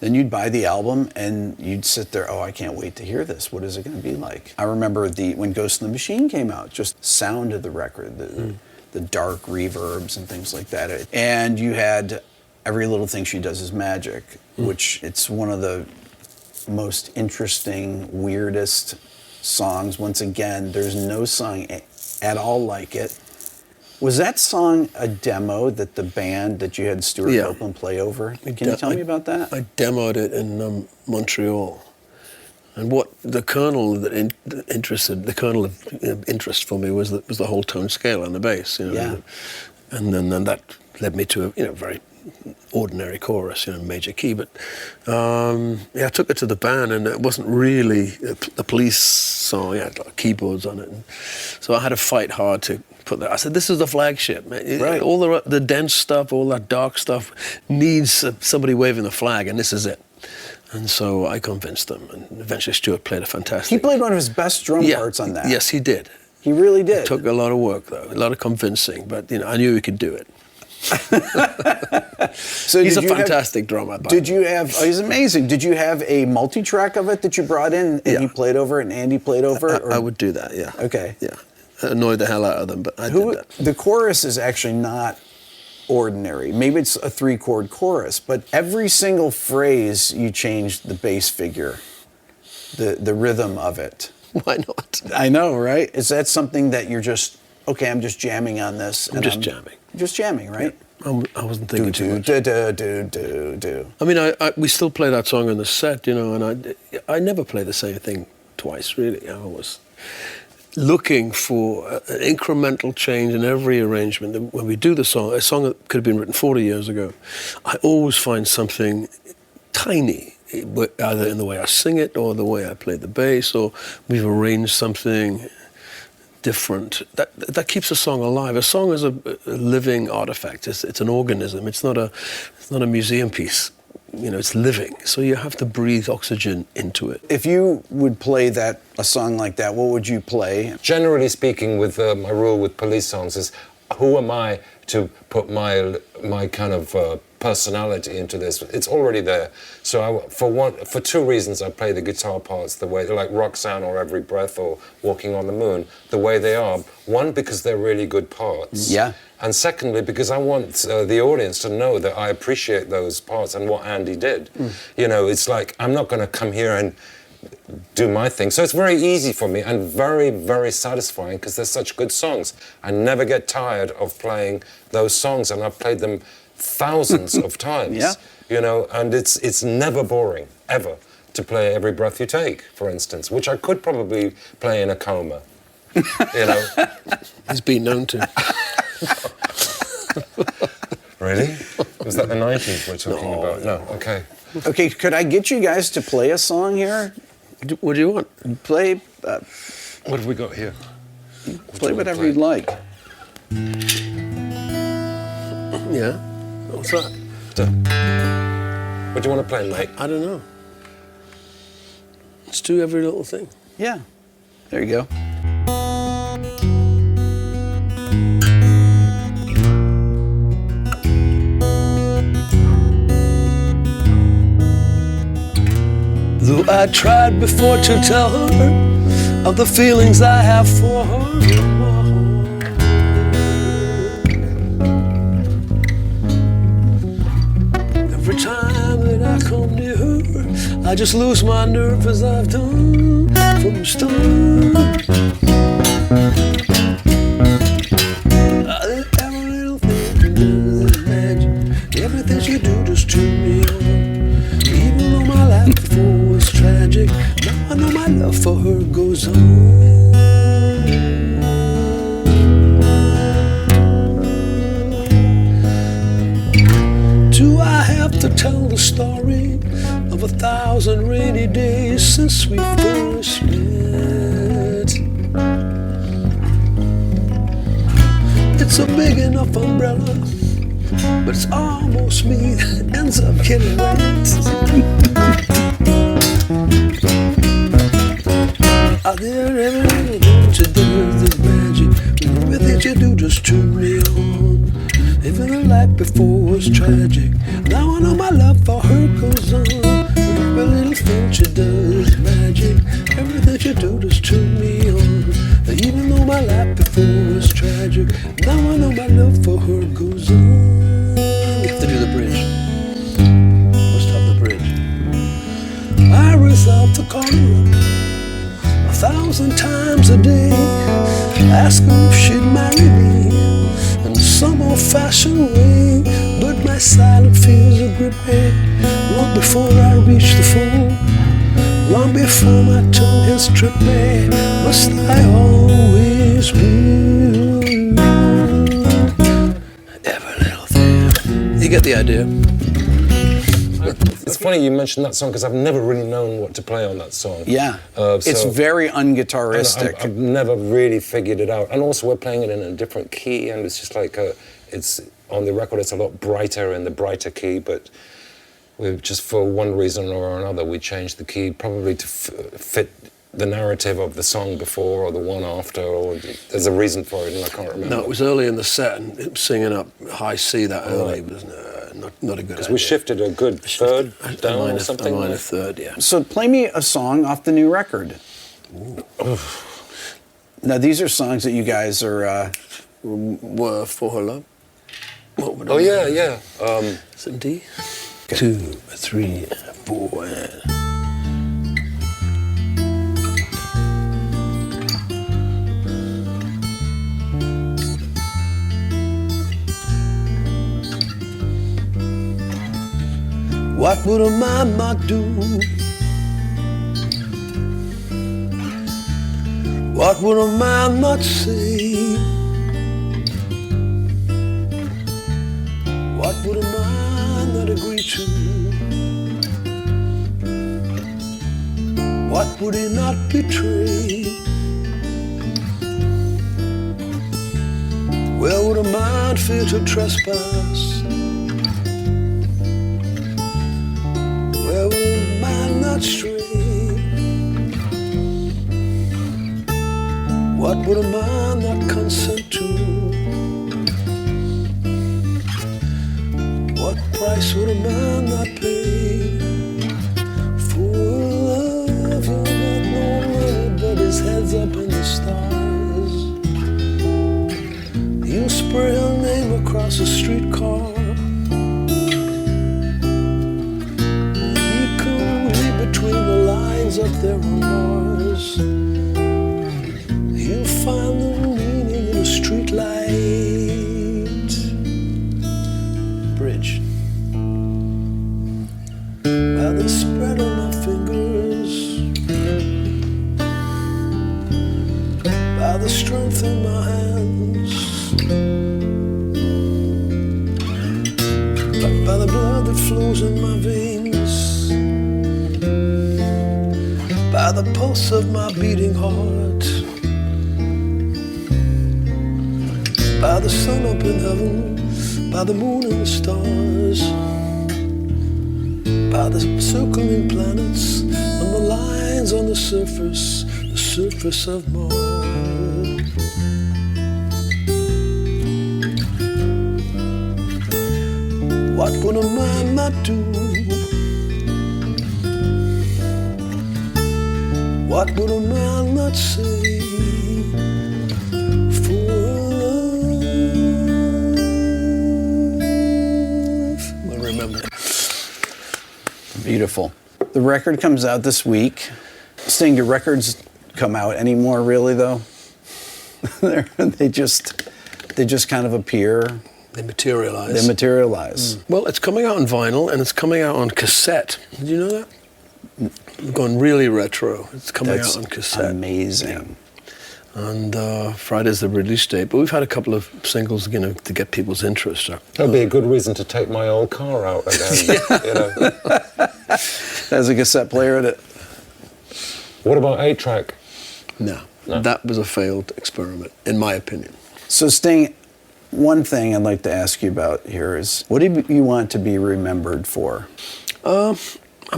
Then you'd buy the album and you'd sit there, I can't wait to hear this. What is it going to be like? I remember when Ghost in the Machine came out, just sound of the record, the dark reverbs and things like that. And you had Every Little Thing She Does Is Magic, which it's one of the most interesting, weirdest songs. Once again, there's no song at all like it. Was that song a demo that the band that you had Stuart Copeland play over? Can you tell me about that? I demoed it in Montreal. And what the kernel of interest for me was the whole tone scale and the bass. And then that led me to a very ordinary chorus, major key. But I took it to the band, and it wasn't really a Police song. It had keyboards on it, and so I had to fight hard to put that. I said, "This is the flagship, man. Right. All the dense stuff, all that dark stuff, needs somebody waving the flag, and this is it." And so I convinced them, and eventually Stuart played a fantastic. He played one of his best drum parts on that. Yes, he did. He really did. It took a lot of work, though, a lot of convincing, but I knew he could do it. So he's a fantastic drummer. He's amazing. Did you have a multi-track of it that you brought in and you played over it and Andy played over it? I would do that, yeah. Okay. Yeah. It annoyed the hell out of them, but I did that. The chorus is actually not ordinary. Maybe it's a 3-chord chorus, but every single phrase you changed the bass figure, the rhythm of it. Why not? I know, right? Is that something that you're just, okay, I'm just jamming on this? I'm just jamming. Just jamming, right? I wasn't thinking too much. Do. I mean, we still play that song in the set, you know, and I never play the same thing twice, really. I was looking for an incremental change in every arrangement. And when we do the song, a song that could have been written 40 years ago, I always find something tiny, either in the way I sing it or the way I play the bass, or we've arranged something different. That keeps a song alive. A song is a living artifact. It's an organism. It's not a museum piece. You know, it's living. So you have to breathe oxygen into it. If you would play a song like that, what would you play? Generally speaking, with my rule with police songs is, who am I to put my kind of personality into this? It's already there. So for two reasons, I play the guitar parts the way they're, like Roxanne or Every Breath or Walking on the Moon, the way they are. One, because they're really good parts. Yeah. And secondly, because I want the audience to know that I appreciate those parts and what Andy did. You know, it's like, I'm not going to come here and do my thing. So it's very easy for me and very, very satisfying because they're such good songs. I never get tired of playing those songs, and I've played them thousands of times. Yeah. You know, and it's never boring, ever, to play Every Breath You Take, for instance, which I could probably play in a coma. You know? He's been known to. Really? Was that the 90s we're talking about? No, okay. Okay, could I get you guys to play a song here? What do you want? Play, What have we got here? play whatever you'd like. Yeah? What's that? What do you want to play, mate? I don't know. Let's do Every Little Thing. Yeah, there you go. Though I tried before to tell her of the feelings I have for her, every time that I come near her, I just lose my nerve as I've done from the start. Every little thing does magic, everything she do just turn me on. Even though my life before was tragic, now I know my love for her goes on. Do I have to tell the story of 1,000 rainy days since we first met? It's a big enough umbrella, but it's almost me that ends up getting wet. Are there ever don't you do this magic? Everything you do just turn me on. Even the life before was tragic, now I know my love for her goes on. Every little thing she does magic, everything she do just turn me on. Even though my life before was tragic, now I know my love for her goes on. You have to do the bridge. Must have the bridge. I resolve to call her up 1,000 times a day, ask her if she'd marry me in some old-fashioned way. But my silent fears are gripping long before I reach the phone, long before my tongue has tripped me. Must I always be every little thing? You get the idea. It's funny you mentioned that song because I've never really known what to play on that song. Yeah, it's very unguitaristic. I've never really figured it out. And also we're playing it in a different key, and it's just like, it's on the record it's a lot brighter in the brighter key, but we just for one reason or another we changed the key probably to fit the narrative of the song before or the one after, or there's a reason for it and I can't remember. No, it was early in the set, and singing up high C that early was not a good idea. We shifted a good third down or something. A minor third, yeah. So play me a song off the new record. Now these are songs that you guys are... Were For Her Love. What would Oh, yeah, yeah. Is it D? 2, 3, 4. What would a man not do? What would a man not say? What would a man not agree to? What would he not betray? Where would a man fear to trespass? Where would a man not stray? What would a man not consent to? What price would a man not pay for love? You're not knowing, but his head's up in the stars. You spray her name across a streetcar. You can read between the lines up there on Mars. You find the meaning in a street light. Bridge. By the spread of my fingers, by the strength in my hands, by the blood that flows in my veins, by the pulse of my beating heart, by the sun up in heaven, by the moon and the stars, by the circling planets and the lines on the surface of Mars. What would a man not do? What would a man not say for love? I remember. Beautiful. The record comes out this week. Sting, do records come out anymore, really, though? They just kind of appear. They materialize. They materialize. Well, it's coming out on vinyl and it's coming out on cassette. Did you know that? Going really retro. It's coming out on cassette. Amazing. Yeah. And Friday's the release date, but we've had a couple of singles, to get people's interest. That'd be a good reason to take my old car out again. You know. Has a cassette player in it. What about 8-track? No, that was a failed experiment, in my opinion. So, Sting, one thing I'd like to ask you about here is, what do you want to be remembered for? I'm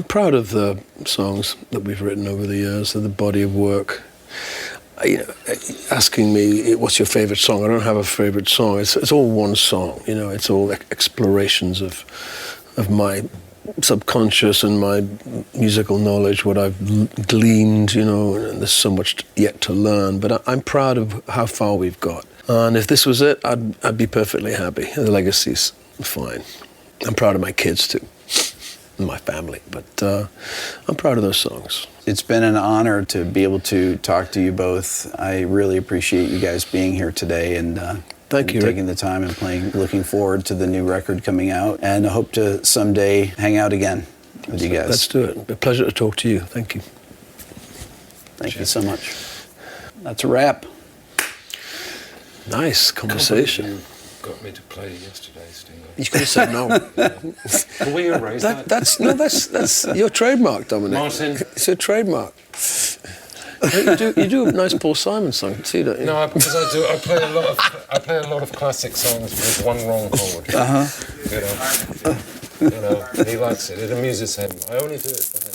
proud of the songs that we've written over the years, of the body of work. Asking me, what's your favorite song? I don't have a favorite song. It's all one song, It's all explorations of my subconscious and my musical knowledge, what I've gleaned, and there's so much yet to learn. But I'm proud of how far we've got. And if this was it, I'd be perfectly happy. The legacy's fine. I'm proud of my kids too, and my family. But I'm proud of those songs. It's been an honor to be able to talk to you both. I really appreciate you guys being here today and Thank you, taking the time and playing. Looking forward to the new record coming out, and I hope to someday hang out again with you guys. Let's do it. A pleasure to talk to you. Thank you. Thank you so much. That's a wrap. Nice conversation. You got me to play yesterday, Stinger. You could have said no. Can we erase that? That's your trademark, Dominic. Martin. It's your trademark. You do a nice Paul Simon song, too, don't you? No, because I do. I play a lot of classic songs with one wrong chord. He likes it. It amuses him. I only do it for him.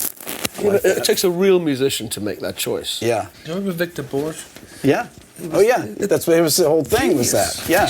Yeah, but it takes a real musician to make that choice. Yeah. Do you remember Victor Borge? Yeah. Oh, yeah. That's what it was. The whole thing was that. Yeah.